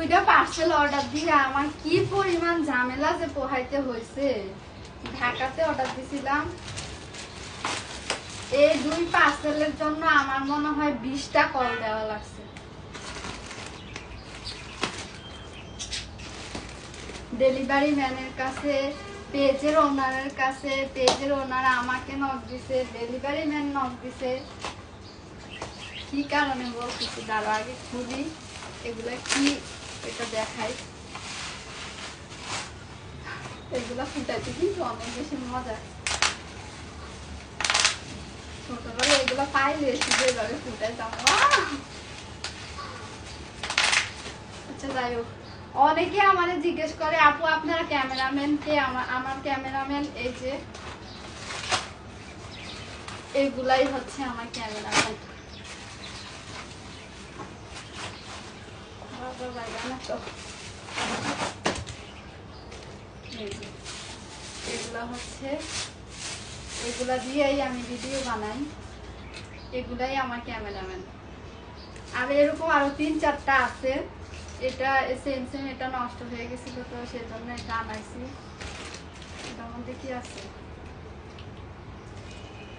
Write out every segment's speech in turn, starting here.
দুইটা parcel order দিয়ে আমার কি পরিমাণ ঝামেলা যে পোহাইতে হয়েছে। ঢাকাতে অর্ডার দিছিলাম, এই 2 পার্সেলের জন্য আমার মনে হয় 20টা কল দেওয়া লাগছে। ডেলিভারি ম্যানের কাছে, পেজের ওনারের কাছে, পেজের ওনার আমাকে নক দিছে, ডেলিভারি ম্যান নক দিছে। কি কারণে বলতেছি, তার আগে খুলি এগুলা কি এটা দেখাই। এগুলা ফুটাইতে কিন্তু অনেক বেশি মজা। ছোটবেলায় এগুলো পাইলে যেভাবে ফুটাইতাম। আচ্ছা যাই হোক, অনেকে আমারে জিজ্ঞেস করে আপু আপনারা ক্যামেরাম্যান কে? আমার ক্যামেরাম্যান এই যে এগুলাই হচ্ছে আমার ক্যামেরাম্যান। এগুলা হচ্ছে, এগুলা দিয়েই আমি ভিডিও বানাই, এগুলাই আমার ক্যামেরাম্যান। আর এরকম আরো 3-4টা আছে। এটা সেম সেম, এটা নষ্ট হয়ে গেছিল তো সেজন্য এটা আনাইছি। এটার মধ্যে কি আছে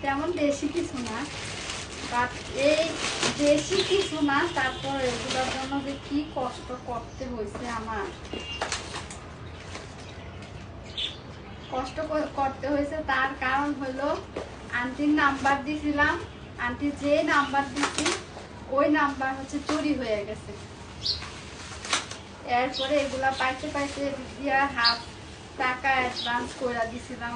তেমন বেশি কিছু না, বাট এই বেশি কিছু না, তারপর এগুলোর জন্য যে কি কষ্ট করতে হয়েছে আমার। কষ্ট করতে হয়েছে তার কারণ হলো আন্টির নাম্বার দিছিলাম, আন্টি যে নাম্বার দিছি ওই নাম্বার হচ্ছে চুরি হয়ে গেছে। এরপরে এগুলা পাইতে পাইতে দিয়া হাফ টাকা অ্যাডভান্স করে দিছিলাম।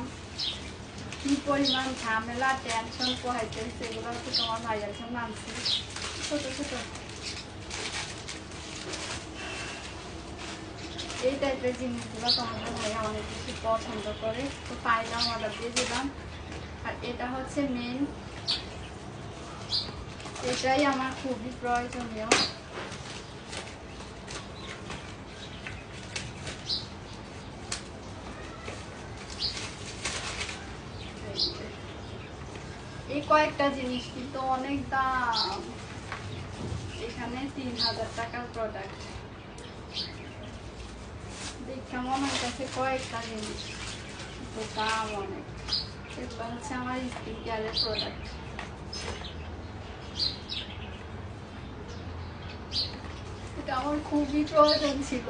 কি পরিমাণ ঝামেলা টেনশন পোহাইতে হয়েছে, এগুলো হচ্ছে তোমার ভাইয়ের জন্য আনছি। ছোট ছোট এই টাইপের জিনিসগুলো তোমাদের ভাইয়া অনেক বেশি পছন্দ করে, তো পাইলাম, অর্ডার দিয়ে দিলাম। আর এটা হচ্ছে মেন, এটাই আমার খুবই প্রয়োজনীয়। এই কয়েকটা জিনিস কিন্তু অনেক দাম, এখানে 3000 টাকার প্রোডাক্ট। দেখে মনে হচ্ছে কয়েকটা জিনিস, তো দাম অনেক। এগুলো হচ্ছে আমার স্কিন কেয়ারের প্রোডাক্ট। এটা আমার খুবই প্রয়োজন ছিল।